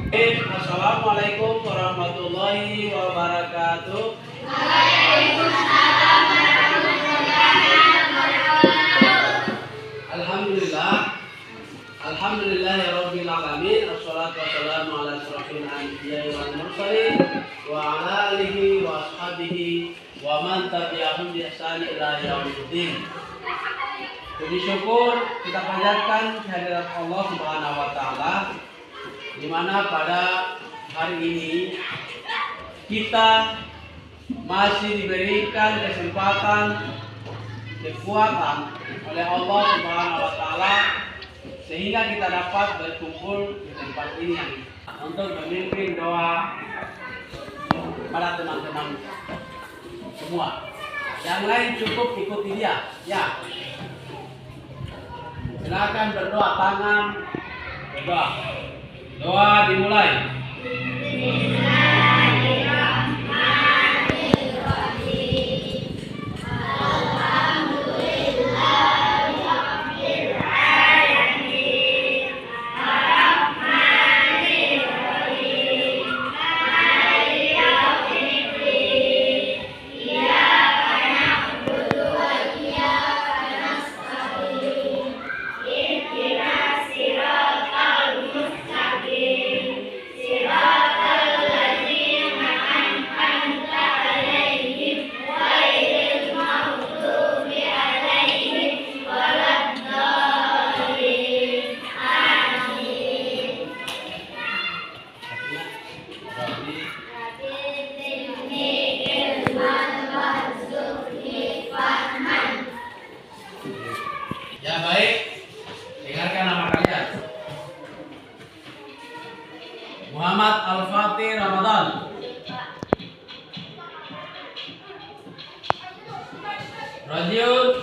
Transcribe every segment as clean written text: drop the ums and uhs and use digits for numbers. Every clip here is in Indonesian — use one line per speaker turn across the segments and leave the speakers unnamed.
Assalamualaikum warahmatullahi wabarakatuh. Alhamdulillahirabbil alamin. Wassalatu wassalamu ala asyrofil anbiya'i wal mursalin wa ala alihi wa ashabihi wa man tabi'ahum bi ihsan ila yaumiddin. Puji syukur kita panjatkan kehadirat Allah Subhanahu wa taala, di mana pada hari ini kita masih diberikan kesempatan, kekuatan oleh Allah Subhanahu wa taala sehingga kita dapat berkumpul di tempat ini untuk memimpin doa pada teman-teman semua. Yang lain cukup ikuti dia, ya. Silakan berdoa, tangan berdoa. Doa dimulai. Ya baik, dengarkan nama kalian. Muhammad Al-Fatih Ramadan. Rajul,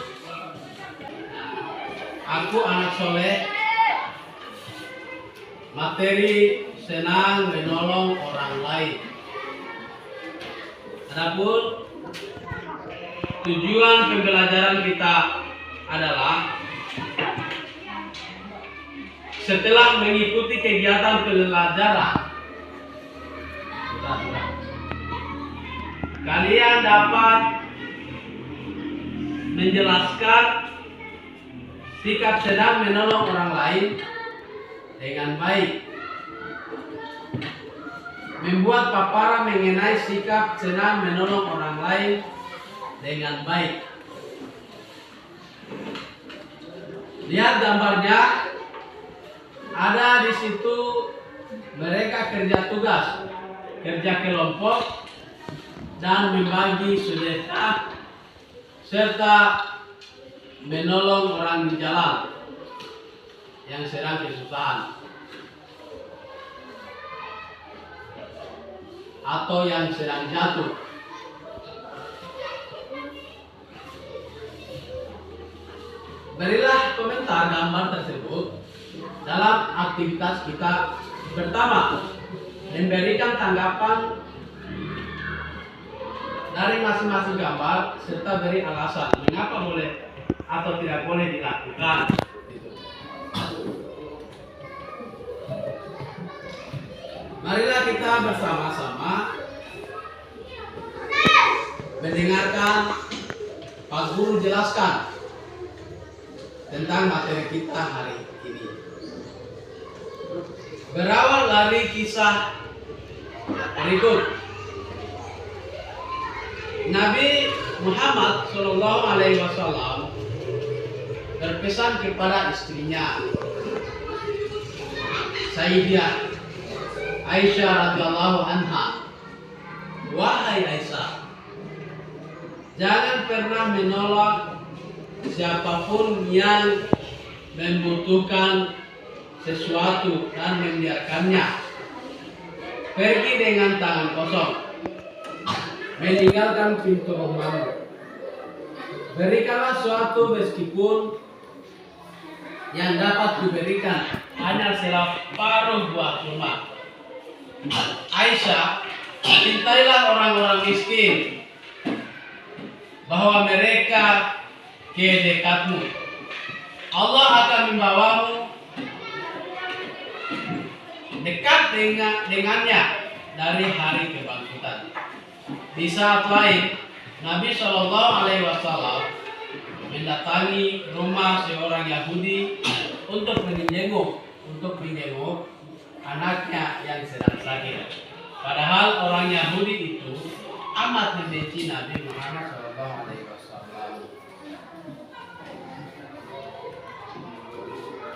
aku anak soleh. Materi senang menolong orang lain. Adapun tujuan pembelajaran kita adalah setelah mengikuti kegiatan pembelajaran, kalian dapat menjelaskan sikap sedang menolong orang lain dengan baik, membuat paparan mengenai sikap senang menolong orang lain dengan baik. Lihat gambarnya, ada di situ mereka kerja tugas, kerja kelompok, dan membagi sedekah serta menolong orang di jalan yang sedang kesusahan atau yang sedang jatuh. Berilah komentar gambar tersebut dalam aktivitas kita. Pertama, memberikan tanggapan dari masing-masing gambar serta beri alasan mengapa boleh atau tidak boleh dilakukan. Marilah kita bersama-sama mendengarkan Pak Guru jelaskan tentang materi kita hari ini. Berawal dari kisah berikut. Nabi Muhammad SAW berpesan kepada istrinya, Sayyidah Aisyah radhiyallahu anha, wahai Aisyah, jangan pernah menolak siapapun yang membutuhkan sesuatu dan membiarkannya pergi dengan tangan kosong, meninggalkan pintu rumahmu. Berikanlah sesuatu meskipun yang dapat diberikan hanya separuh buah kurma. Aisyah, cintailah orang-orang miskin, bahwa mereka ke dekatmu. Allah akan membawamu dekat dengannya dari hari kebangkitan. Di saat lain, Nabi Shallallahu Alaihi Wasallam mendatangi rumah seorang Yahudi untuk menjenguk anaknya yang sedang sakit. Padahal orang Yahudi itu amat membenci Nabi Muhammad Shallallahu Alaihi Wasallam.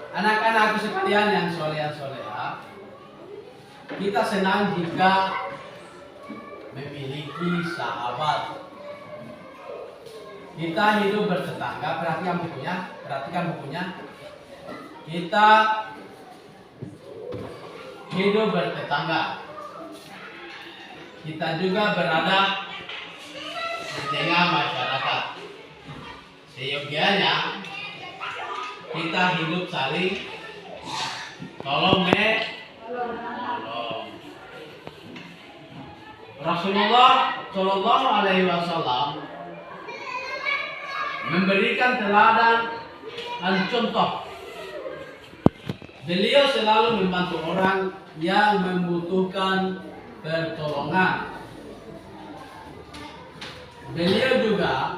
Anak-anakku sekalian yang soleh-soleha, kita senang jika memiliki sahabat. Kita hidup bertetangga, perhatikan bukunya. Kita hidup bertetangga. Kita juga berada di tengah masyarakat. Seyogianya kita hidup saling tolong menolong. Rasulullah Shallallahu Alaihi Wasallam memberikan teladan dan contoh. Beliau selalu membantu orang yang membutuhkan pertolongan. Beliau juga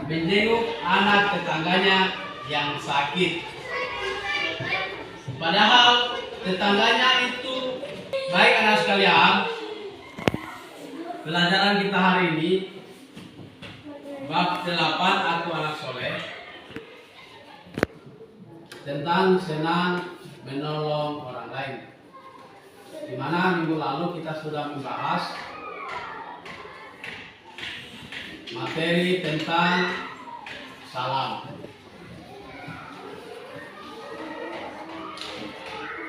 menjenguk anak tetangganya yang sakit. Padahal tetangganya itu, baik anak sekalian, pelajaran kita hari ini bab 8 Aku Anak Soleh tentang senang menolong orang lain. Di mana minggu lalu kita sudah membahas materi tentang salam.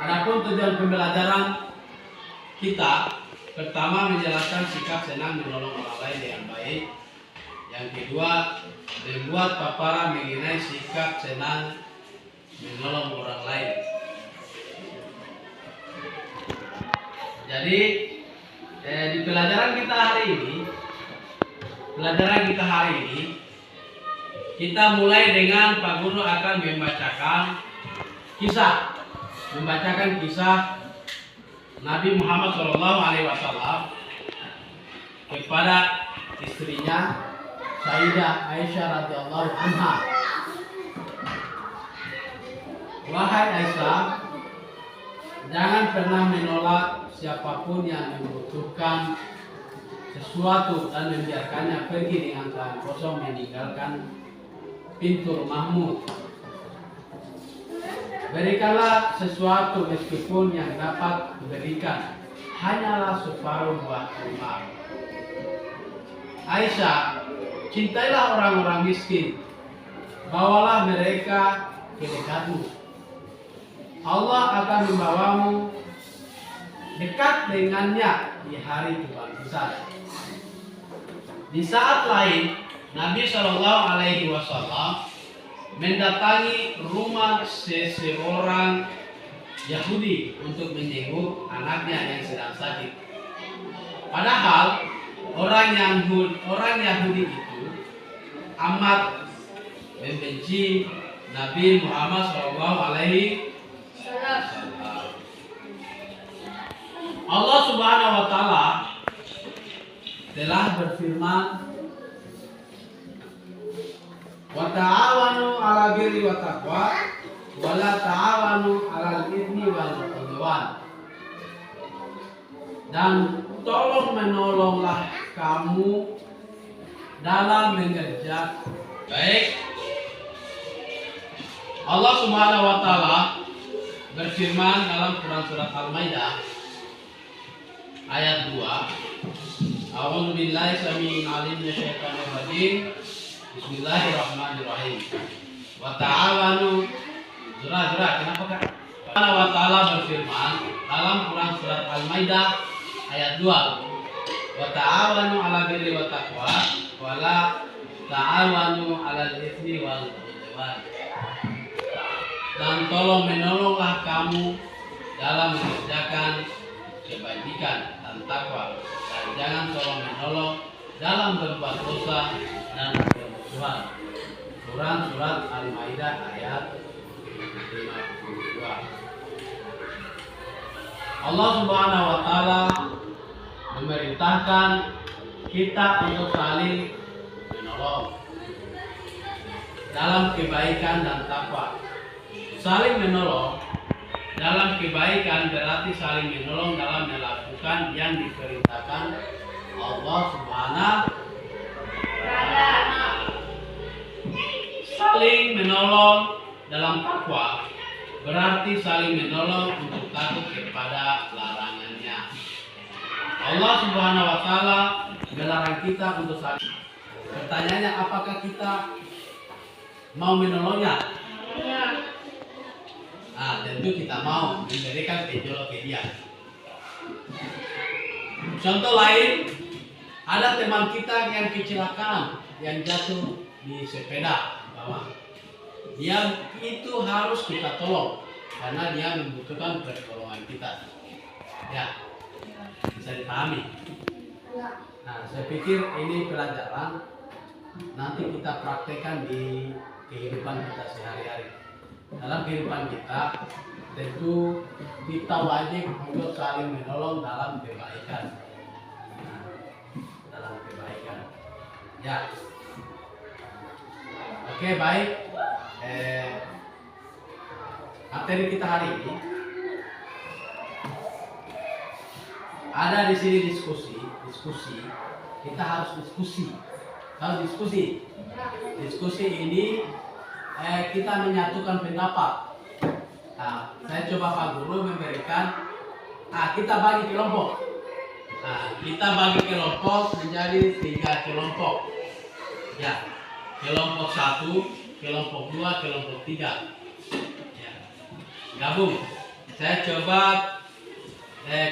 Adapun tujuan pembelajaran kita, pertama menjelaskan sikap senang menolong orang lain dengan baik. Yang kedua, membuat paparan mengenai sikap senang menolong orang lain. Jadi di pelajaran kita hari ini, kita mulai dengan Pak Guru akan membacakan kisah Nabi Muhammad SAW kepada istrinya Sayyidah Aisyah radhiyallahu anha. Wahai Aisyah, jangan pernah menolak siapapun yang membutuhkan sesuatu dan membiarkannya pergi dengan tangan kosong meninggalkan pintu rumahmu. Berikanlah sesuatu meskipun yang dapat diberikan hanyalah separuh buah rumah. Aisyah, cintailah orang-orang miskin, bawalah mereka ke dekatmu. Allah akan membawamu dekat dengannya di hari kebangkitan. Di saat lain, Nabi Shallallahu Alaihi Wasallam mendatangi rumah seseorang Yahudi untuk menjenguk anaknya yang sedang sakit. Padahal orang Yahudi itu amat membenci Nabi Muhammad SAW. Allah Subhanahu wa Ta'ala telah berfirman, wa ta'awanu 'alal birri wat taqwa wa la ta'awanu 'alal itsmi wal 'udwan. Dan tolong menolonglah kamu dalam mengerjakan baik. Allah Subhanahu wa Ta'ala berfirman dalam Quran surat Al-Maidah ayat 2. A'udzu billahi samil alim minasyaitonir rajim. Bismillahirrahmanirrahim. Wa ta'awanu kenapa Kak? Allah wa Ta'ala berfirman dalam Quran surat Al-Maidah ayat 2. Wa ta'awanu 'alal birri wat taqwa wa la ta'awanu 'alal itsmi wal 'udwan. Dan tolong menolonglah kamu dalam mengerjakan kebajikan dan takwa, dan jangan tolong menolong dalam berbuat dosa dan permusuhan. Quran surat Al-Maidah ayat 52. Allah Subhanahu wa taala memerintahkan kita untuk saling menolong dalam kebaikan dan takwa. Saling menolong dalam kebaikan berarti saling menolong dalam melakukan yang diperintahkan Allah Subhanahu wa taala. Saling menolong dalam takwa berarti saling menolong untuk takut kepada larangannya. Allah Subhanahu wa taala melarang kita untuk saling. Pertanyaannya, apakah kita mau menolongnya? Tentu kita mau memberikan penolong ke dia. Contoh lain, ada teman kita yang kecelakaan, yang jatuh di sepeda bawah. Dia itu harus kita tolong karena dia membutuhkan pertolongan kita. Ya, bisa dipahami. Nah, saya pikir ini pelajaran nanti kita praktekkan di kehidupan kita sehari-hari. Dalam kehidupan kita, tentu kita wajib untuk saling menolong dalam kebaikan. Dalam kebaikan. Ya. Oke, baik. Materi kita hari ini ada di sini diskusi. Kita harus diskusi. Diskusi ini kita menyatukan pendapat. Nah, saya coba Pak Guru memberikan. Kita bagi kelompok. Kita bagi kelompok menjadi 3 kelompok. Ya, kelompok 1, kelompok 2, kelompok 3. Ya, gabung. Saya coba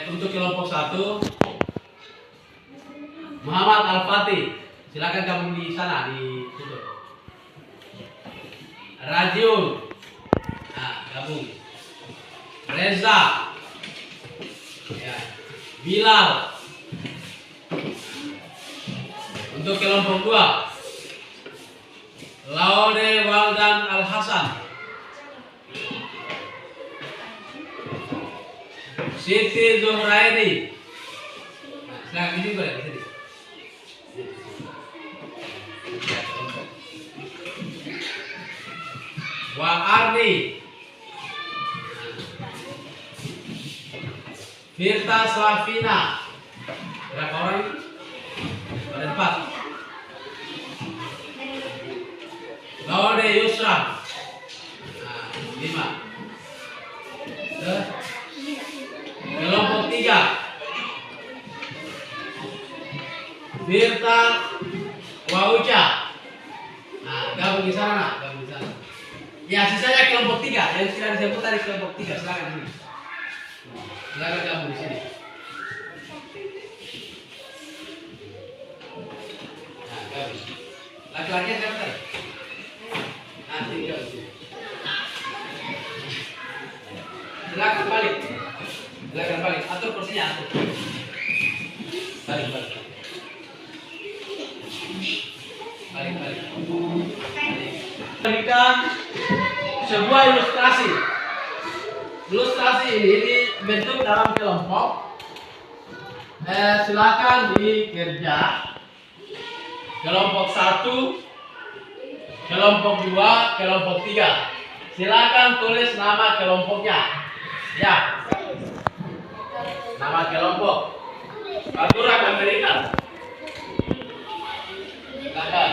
untuk kelompok 1, Muhammad Al-Fatih. Silakan gabung di sana di situ. Rajul, gabung. Reza, ya. Bilal. Untuk kelompok 2, Laude Waldan Al Hasan, Siti Zuhrairi. Silakan juga di sini. Wa Ardi, Firta Slavina. Berapa orang? Ada 4. Laude Yusra. 5. Kelompok 3, Firta Wauca. Gabung di sana, Ya, sisanya kelompok 3 yang sudah disebut tadi, kelompok 3. Silakan di sini. Silakan gabung di sini. Gabung. Laki-laki siapa tadi? Tinggal di sini. Silakan balik. Atur kursinya, atur. Balik. Berikan sebuah ilustrasi. Ilustrasi ini dibentuk dalam kelompok. Silakan dikerja. Kelompok 1, kelompok 2, kelompok 3. Silakan tulis nama kelompoknya. Ya. Nama kelompok. Atur akan berikan. Silakan.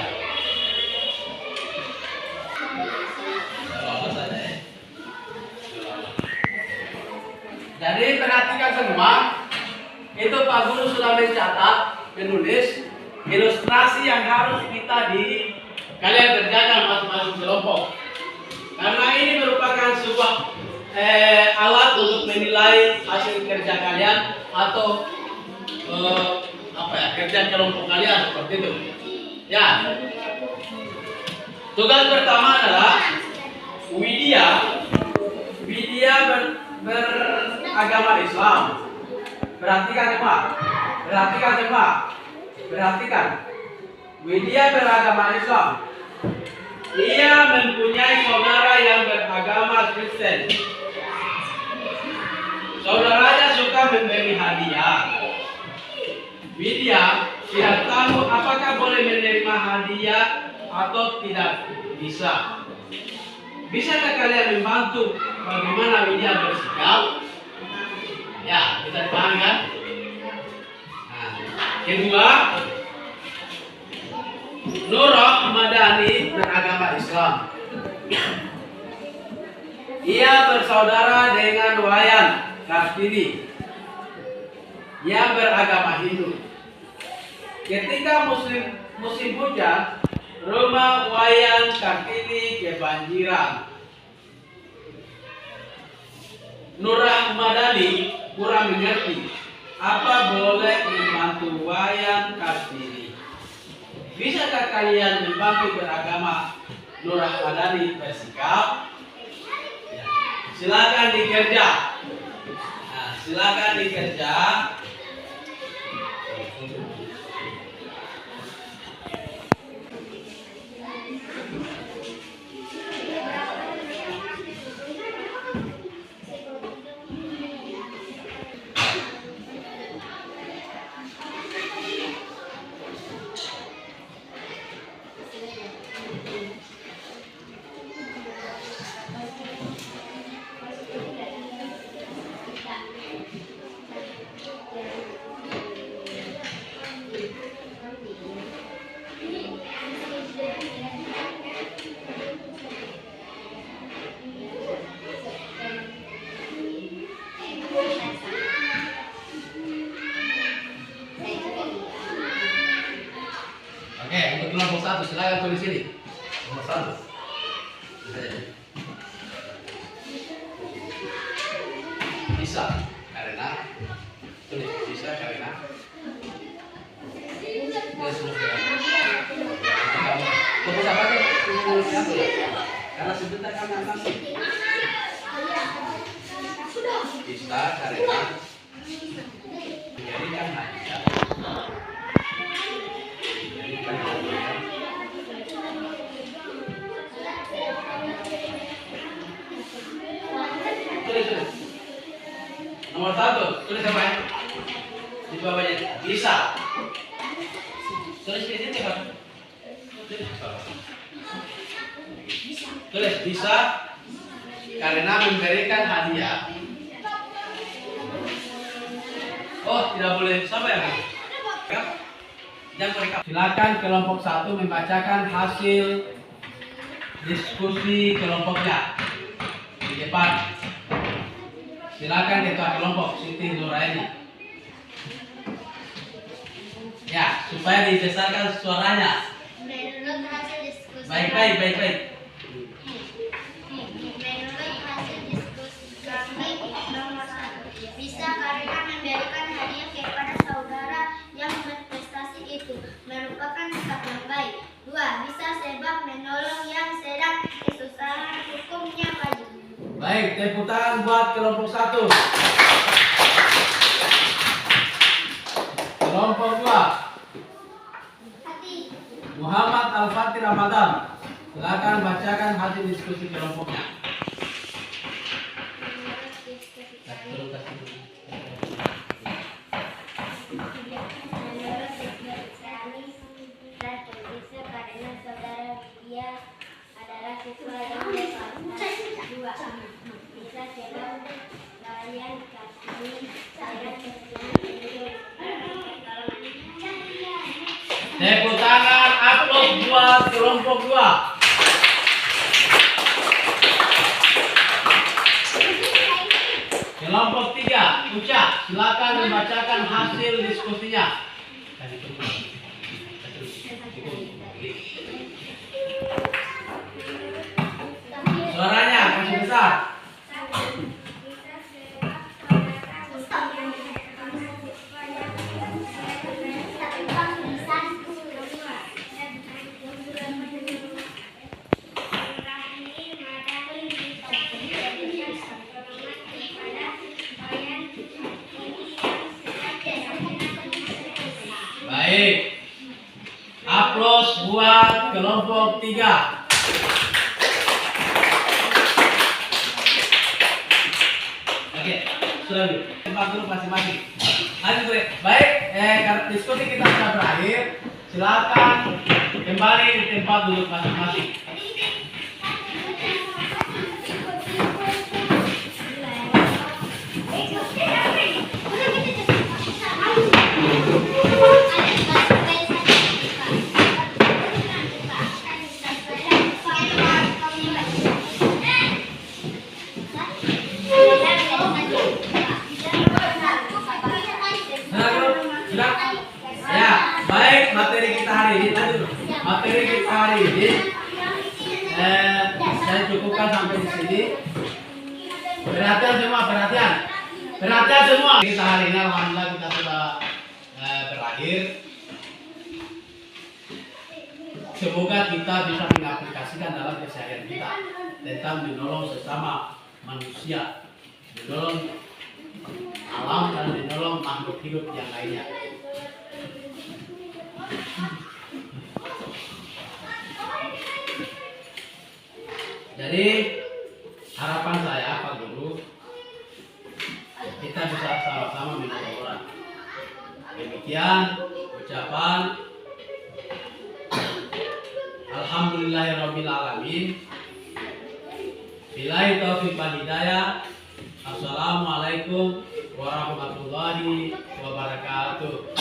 Jadi perhatikan semua, itu Pak Guru sudah mencatat, menulis ilustrasi yang harus kalian kerjakan masing-masing kelompok. Karena ini merupakan sebuah alat untuk menilai hasil kerja kalian atau kerja kelompok kalian seperti itu. Ya. Tugas pertama adalah Widya beragama Islam. Perhatikan semua. Widya beragama Islam. Ia mempunyai saudara yang beragama Kristen. Saudaranya suka memberi hadiah. Widya, pihak tamu apakah boleh menerima hadiah atau tidak? Bisa. Bisakah kalian membantu bagaimana Widya bersikap? Ya, kita paham kan? Nah, kedua, Nurah Madani beragama Islam. Ia bersaudara dengan Wayan Kartini yang beragama Hindu. Ketika musim hujan, rumah Wayan Kartini kebanjiran. Nurah Madani kurang mengerti apa boleh membantu Wayan Kartini. Bisakah kalian membantu beragama Nurah Madani bersikap? Ya. Silakan dikerja. Nah, silakan dikerja. Oke, untuk kelompok 1 silakan tulis sini. Nomor 1. Bisa karena tulis bisa karena fokus apa tuh? Karena sebentar kan nanti bisa karena menjadikan hadiah. Nomor 1, tulis apa ya? Di bawahnya bisa. Tulis di sini Pak. Tulis bisa karena memberikan hadiah. Oh, tidak boleh sampai ya? Jangan mereka. Silakan kelompok 1 membacakan hasil diskusi kelompoknya di depan. Silakan ketua kelompok Siti Nuraini. Ya, supaya dibesarkan suaranya.
Menurut hasil diskusi
Baik.
menurut hasil diskusi kami nomor 1 bisa karena memberikan hadiah kepada saudara yang berprestasi itu merupakan sikap yang baik. 2. Bisa sebab menolong yang sedang kesusahan hukumnya wajib.
Baik, tepuk tangan buat kelompok 1. Kelompok 2. Muhammad Al-Fatih Ramadan. Silakan bacakan hasil diskusi kelompoknya.
Menurut diskusi kami bisa karena saudara dia adalah siswa yang berprestasi. 2. Bisa sebab Wayan Kartini sangat
Tepuk tangan aplaus buat kelompok 2. Kelompok 3, Uca, silakan membacakan hasil diskusinya. Suaranya kasih besar. Baik. Aplaus buat kelompok 3. Oke. sudah yuk. Tempat dulu masing-masing. Lanjut Bre. Baik, karena diskusi kita sudah berakhir. Silakan kembali di tempat duduk masing-masing. Ya, baik materi kita hari ini. Materi kita hari ini saya cukupkan sampai di sini. Perhatian semua, perhatian. Perhatian semua. Kita hari ini alhamdulillah kita sudah berakhir. Semoga kita bisa mengaplikasikan dalam keseharian kita tentang menolong sesama manusia, menolong alam dan menolong makhluk hidup yang lainnya. Jadi harapan saya Pak Guru, kita bisa sama-sama menolong orang. Demikian ucapan Alhamdulillahirabbil alamin. Billahi taufiq wal hidayah. Assalamualaikum warahmatullahi wabarakatuh.